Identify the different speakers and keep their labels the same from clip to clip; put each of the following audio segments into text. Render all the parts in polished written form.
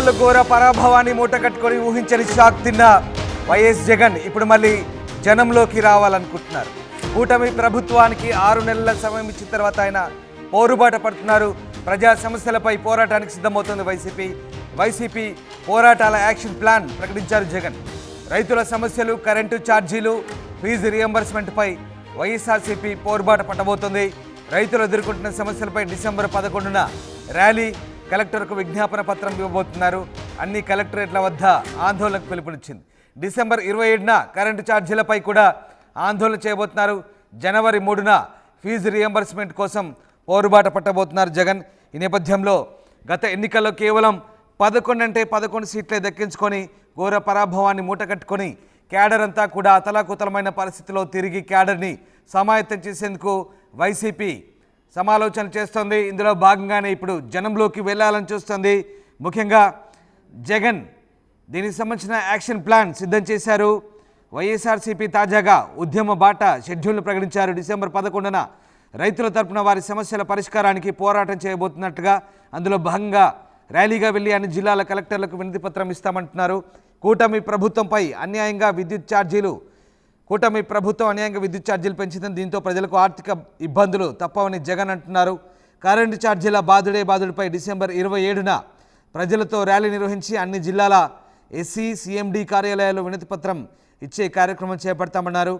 Speaker 1: ఎన్నికల్లో ఘోర పరాభవాన్ని మూటకట్టుకొని ఊహించని షాక్ తిన్న వైఎస్ జగన్ ఇప్పుడు మళ్ళీ జనంలోకి రావాలనుకుంటున్నారు. కూటమి ప్రభుత్వానికి 6 నెలల సమయం ఇచ్చిన తర్వాత ఆయన పోరుబాట పడుతున్నారు. ప్రజా సమస్యలపై పోరాటానికి సిద్ధమవుతుంది వైసీపీ పోరాటాల యాక్షన్ ప్లాన్ ప్రకటించారు జగన్. రైతుల సమస్యలు, కరెంటు ఛార్జీలు, ఫీజు రియంబర్స్మెంట్పై వైఎస్ఆర్సీపీ పోరుబాట పట్టబోతోంది. రైతులు ఎదుర్కొంటున్న సమస్యలపై డిసెంబర్ 11న ర్యాలీ, కలెక్టర్కు విజ్ఞాపన పత్రం ఇవ్వబోతున్నారు. అన్ని కలెక్టరేట్ల వద్ద ఆందోళనకు పిలుపునిచ్చింది. డిసెంబర్ 27న కరెంటు ఛార్జీలపై కూడా ఆందోళన చేయబోతున్నారు. జనవరి 3న ఫీజు రియంబర్స్మెంట్ కోసం పోరుబాట పట్టబోతున్నారు జగన్. ఈ నేపథ్యంలో గత ఎన్నికల్లో కేవలం 11 సీట్లే దక్కించుకొని ఘోర పరాభవాన్ని మూటకట్టుకొని క్యాడర్ అంతా కూడా అతలాకుతలమైన పరిస్థితిలో తిరిగి క్యాడర్ని సమాయత్తం చేసేందుకు వైసీపీ సమాలోచన చేస్తోంది. ఇందులో భాగంగానే ఇప్పుడు జనంలోకి వెళ్ళాలని చూస్తుంది. ముఖ్యంగా జగన్ దీనికి సంబంధించిన యాక్షన్ ప్లాన్ సిద్ధం చేశారు. వైఎస్ఆర్సీపీ తాజాగా ఉద్యమ బాట షెడ్యూల్ను ప్రకటించారు. డిసెంబర్ 11న రైతుల తరపున వారి సమస్యల పరిష్కారానికి పోరాటం చేయబోతున్నట్టుగా, అందులో భాగంగా ర్యాలీగా వెళ్లి అన్ని జిల్లాల కలెక్టర్లకు వినతి పత్రం ఇస్తామంటున్నారు. కూటమి ప్రభుత్వం అన్యాయంగా విద్యుత్ ఛార్జీలు పెంచిందని, దీంతో ప్రజలకు ఆర్థిక ఇబ్బందులు తప్పవని జగన్ అంటున్నారు. కరెంటు ఛార్జీల బాదుడిపై డిసెంబర్ 27న ప్రజలతో ర్యాలీ నిర్వహించి అన్ని జిల్లాల ఎస్సీ, సిఎండి కార్యాలయాల్లో వినతి పత్రం ఇచ్చే కార్యక్రమం చేపడతామన్నారు.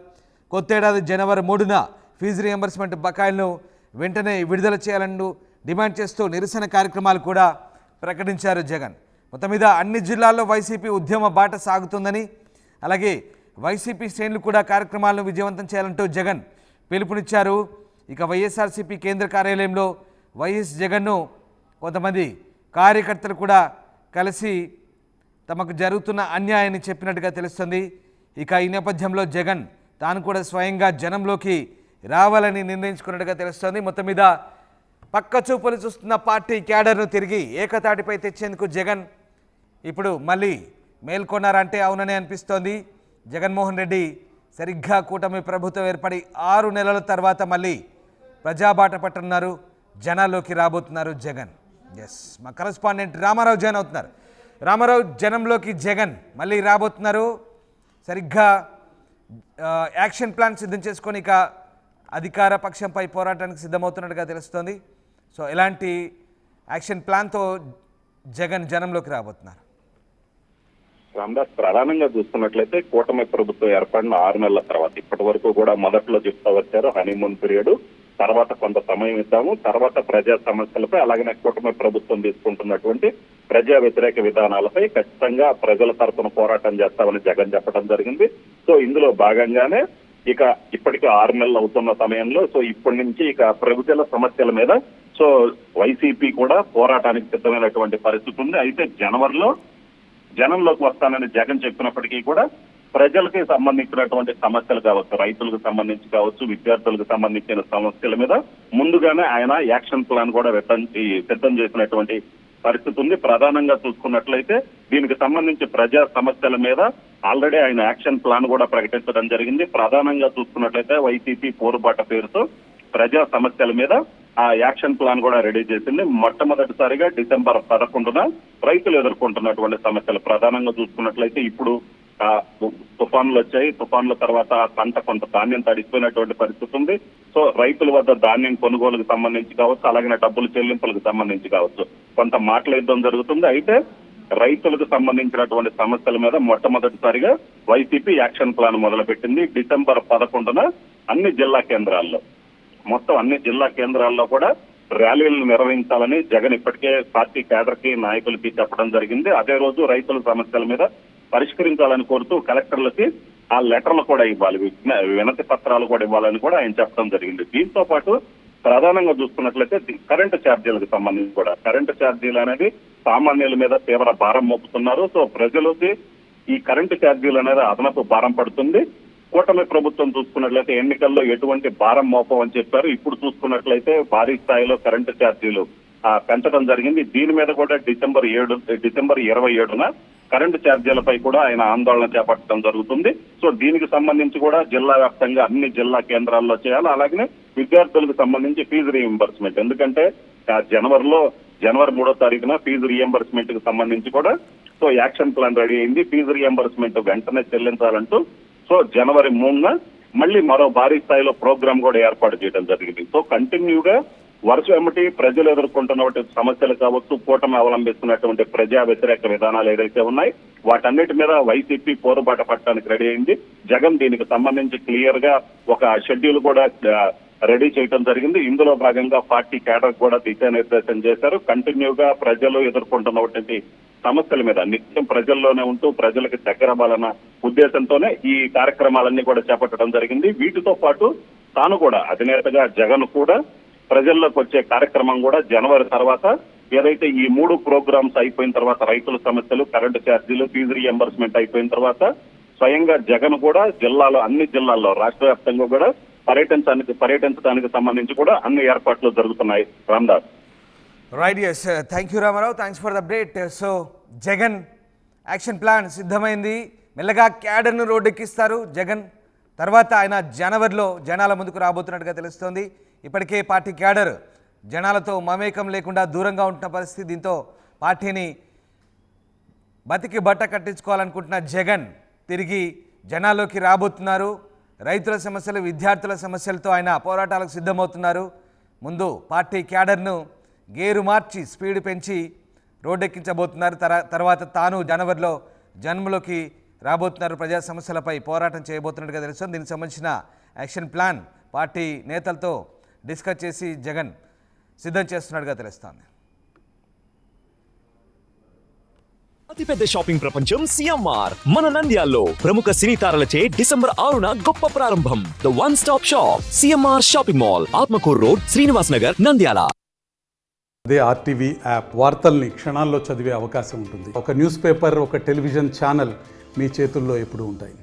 Speaker 1: కొత్తేడాది జనవరి 3న ఫీజు రియంబర్స్మెంట్ బకాయిలను వెంటనే విడుదల చేయాలని డిమాండ్ చేస్తూ నిరసన కార్యక్రమాలు కూడా ప్రకటించారు జగన్. మొత్తం మీద అన్ని జిల్లాల్లో వైసీపీ ఉద్యమ బాట సాగుతుందని, అలాగే వైసీపీ శ్రేణులు కూడా కార్యక్రమాలను విజయవంతం చేయాలంటూ జగన్ పిలుపునిచ్చారు. ఇక వైఎస్ఆర్సీపీ కేంద్ర కార్యాలయంలో వైఎస్ జగన్ను కొంతమంది కార్యకర్తలు కూడా కలిసి తమకు జరుగుతున్న అన్యాయాన్ని చెప్పినట్టుగా తెలుస్తుంది. ఇక ఈ నేపథ్యంలో జగన్ తాను కూడా స్వయంగా జనంలోకి రావాలని నిర్ణయించుకున్నట్టుగా తెలుస్తుంది. మొత్తం మీద పక్క చూపులు చూస్తున్న పార్టీ క్యాడర్ను తిరిగి ఏకతాటిపై తెచ్చేందుకు జగన్ ఇప్పుడు మళ్ళీ మేల్కొన్నారంటే అవుననే అనిపిస్తోంది. జగన్మోహన్ రెడ్డి సరిగ్గా కూటమి ప్రభుత్వం ఏర్పడి 6 నెలల తర్వాత మళ్ళీ ప్రజాబాట పట్టనున్నారు, జనాల్లోకి రాబోతున్నారు జగన్. ఎస్, మా కరెస్పాండెంట్ రామారావు జాయిన్ అవుతున్నారు. రామారావు, జనంలోకి జగన్ మళ్ళీ రాబోతున్నారు. సరిగ్గా యాక్షన్ ప్లాన్ సిద్ధం చేసుకొని ఇక అధికార పక్షంపై పోరాటానికి సిద్ధమవుతున్నట్టుగా తెలుస్తోంది. సో ఎలాంటి యాక్షన్ ప్లాన్తో జగన్ జనంలోకి రాబోతున్నారు?
Speaker 2: రామదాస్, ప్రధానంగా చూస్తున్నట్లయితే కూటమి ప్రభుత్వం ఏర్పడిన 6 నెలల తర్వాత ఇప్పటి వరకు కూడా మొదట్లో చెప్తా వచ్చారు హనీమూన్ పీరియడ్, తర్వాత కొంత సమయం ఇద్దాము, తర్వాత ప్రజా సమస్యలపై అలాగనే కూటమి ప్రభుత్వం తీసుకుంటున్నటువంటి ప్రజా వ్యతిరేక విధానాలపై ఖచ్చితంగా ప్రజల తరఫున పోరాటం చేస్తామని జగన్ చెప్పడం జరిగింది. సో ఇందులో భాగంగానే ఇక ఇప్పటికే 6 నెలలు అవుతున్న సమయంలో సో ఇప్పటి నుంచి ఇక ప్రజల సమస్యల మీద సో వైసీపీ కూడా పోరాటానికి సిద్ధమైనటువంటి పరిస్థితి ఉంది. అయితే జనంలోకి వస్తానని జగన్ చెప్పినప్పటికీ కూడా ప్రజలకి సంబంధించినటువంటి సమస్యలు కావచ్చు, రైతులకు సంబంధించి కావచ్చు, విద్యార్థులకు సంబంధించిన సమస్యల మీద ముందుగానే ఆయన యాక్షన్ ప్లాన్ కూడా సిద్ధం చేసినటువంటి పరిస్థితి ఉంది. ప్రధానంగా చూసుకున్నట్లయితే దీనికి సంబంధించి ప్రజా సమస్యల మీద ఆల్రెడీ ఆయన యాక్షన్ ప్లాన్ కూడా ప్రకటించడం జరిగింది. ప్రధానంగా చూసుకున్నట్లయితే వైసీపీ పోరుబాట పేరుతో ప్రజా సమస్యల మీద ఆ యాక్షన్ ప్లాన్ కూడా రెడీ చేసింది. మొట్టమొదటిసారిగా డిసెంబర్ 11న రైతులు ఎదుర్కొంటున్నటువంటి సమస్యలు ప్రధానంగా చూసుకున్నట్లయితే ఇప్పుడు తుఫాన్లు వచ్చాయి. తుఫాన్ల తర్వాత పంట కొంత ధాన్యం తడిసిపోయినటువంటి పరిస్థితి ఉంది. సో రైతుల వద్ద ధాన్యం కొనుగోలుకు సంబంధించి కావచ్చు, అలాగే డబ్బులు చెల్లింపులకు సంబంధించి కావచ్చు కొంత మాటల యుద్ధం జరుగుతుంది. అయితే రైతులకు సంబంధించినటువంటి సమస్యల మీద మొట్టమొదటిసారిగా వైసీపీ యాక్షన్ ప్లాన్ మొదలుపెట్టింది. డిసెంబర్ 11న అన్ని జిల్లా కేంద్రాల్లో కూడా ర్యాలీలను నిర్వహించాలని జగన్ ఇప్పటికే పార్టీ కేడర్కి నాయకులకి చెప్పడం జరిగింది. అదే రోజు రైతుల సమస్యల మీద పరిష్కరించాలని కోరుతూ కలెక్టర్లకి ఆ లెటర్లు కూడా ఇవ్వాలి, వినతి పత్రాలు కూడా ఇవ్వాలని కూడా ఆయన చెప్పడం జరిగింది. దీంతో పాటు ప్రధానంగా చూసుకున్నట్లయితే కరెంటు ఛార్జీలకు సంబంధించి కూడా కరెంటు ఛార్జీలు అనేది సామాన్యుల మీద తీవ్ర భారం మోపుతున్నారు. సో ప్రజలకి ఈ కరెంటు ఛార్జీలు అనేది అదనపు భారం పడుతుంది. కూటమి ప్రభుత్వం చూసుకున్నట్లయితే ఎన్నికల్లో ఎటువంటి భారం మోపమని చెప్పారు. ఇప్పుడు చూసుకున్నట్లయితే భారీ స్థాయిలో కరెంటు ఛార్జీలు పెంచడం జరిగింది. దీని మీద కూడా డిసెంబర్ 27న కరెంటు ఛార్జీలపై కూడా ఆయన ఆందోళన చేపట్టడం జరుగుతుంది. సో దీనికి సంబంధించి కూడా జిల్లా వ్యాప్తంగా అన్ని జిల్లా కేంద్రాల్లో చేయాలి. అలాగే విద్యార్థులకు సంబంధించి ఫీజు రీయింబర్స్మెంట్, ఎందుకంటే జనవరిలో జనవరి 3వ తారీఖున ఫీజు రియంబర్స్మెంట్ కి సంబంధించి కూడా సో యాక్షన్ ప్లాన్ రెడీ అయింది. ఫీజు రియంబర్స్మెంట్ వెంటనే చెల్లించాలంటూ సో జనవరి 3న మళ్ళీ మరో భారీ స్థాయిలో ప్రోగ్రామ్ కూడా ఏర్పాటు చేయడం జరిగింది. సో కంటిన్యూగా వరుస వెంబటి ప్రజలు ఎదుర్కొంటున్నటువంటి సమస్యలు కావచ్చు, కూటమి అవలంబిస్తున్నటువంటి ప్రజా వ్యతిరేక విధానాలు ఏదైతే ఉన్నాయి వాటన్నిటి మీద వైసీపీ పోరుబాట పట్టడానికి రెడీ అయింది. జగన్ దీనికి సంబంధించి క్లియర్ గా ఒక షెడ్యూల్ కూడా రెడీ చేయడం జరిగింది. ఇందులో భాగంగా పార్టీ కేడర్ కూడా దిశానిర్దేశం చేశారు. కంటిన్యూగా ప్రజలు ఎదుర్కొంటున్నటువంటి సమస్యల మీద నిత్యం ప్రజల్లోనే ఉంటూ ప్రజలకు దగ్గర అవ్వాలన్న ఉద్దేశంతోనే ఈ కార్యక్రమాలన్నీ కూడా చేపట్టడం జరిగింది. వీటితో పాటు తాను కూడా అధినేతగా జగన్ కూడా ప్రజల్లోకి వచ్చే కార్యక్రమం కూడా జనవరి తర్వాత ఏదైతే ఈ 3 ప్రోగ్రామ్స్ అయిపోయిన తర్వాత రైతుల సమస్యలు, కరెంటు ఛార్జీలు, ఫీజు రియంబర్స్మెంట్ అయిపోయిన తర్వాత స్వయంగా జగన్ కూడా అన్ని జిల్లాల్లో రాష్ట్ర వ్యాప్తంగా కూడా పర్యటించడానికి సంబంధించి కూడా అన్ని ఏర్పాట్లు జరుగుతున్నాయి. Ramdas.
Speaker 1: Right, yes, thank you Ramarao, thanks for the update. So Jagan action plan సిద్ధమైంది. మెల్లగా క్యాడర్ను రోడ్డెక్కిస్తారు జగన్. తర్వాత ఆయన జనవరిలో జనాల ముందుకు రాబోతున్నట్టుగా తెలుస్తోంది. ఇప్పటికే పార్టీ క్యాడర్ జనాలతో మమేకం లేకుండా దూరంగా ఉంటున్న పరిస్థితి. దీంతో పార్టీని బతికి బట్ట కట్టించుకోవాలనుకుంటున్న జగన్ తిరిగి జనాల్లోకి రాబోతున్నారు. రైతుల సమస్యలు, విద్యార్థుల సమస్యలతో ఆయన పోరాటాలకు సిద్ధమవుతున్నారు. ముందు పార్టీ క్యాడర్ను గేరు మార్చి స్పీడ్ పెంచి రోడ్డెక్కించబోతున్నారు. తర్వాత తాను జనవరిలో జన్మలోకి రాబోతున్నారు. ప్రజా సమస్యలపై పోరాటం చేయబోతున్నట్టుగా తెలుస్తుంది. దీనికి సంబంధించిన యాక్షన్ ప్లాన్ పార్టీ నేతలతో డిస్కస్ చేసి జగన్ సిద్ధం చేస్తున్నట్టుగా తెలుస్తోంది.
Speaker 3: అతిపెద్ద షాపింగ్ ప్రపంచం సిఎంఆర్ మన నంద్యాల్లో ప్రముఖ సినీ తారలచే డిసెంబర్ 6న గొప్ప ప్రారంభం. The one stop shop CMR shopping mall, Atmakur road, Srinivas Nagar, Nandyal.
Speaker 4: అదే ఆర్టీవీ యాప్ వార్తల్ని క్షణాల్లో చదివే అవకాశం ఉంటుంది. ఒక న్యూస్ పేపర్, ఒక టెలివిజన్ ఛానల్ మీ చేతుల్లో ఎప్పుడూ ఉంటాయి.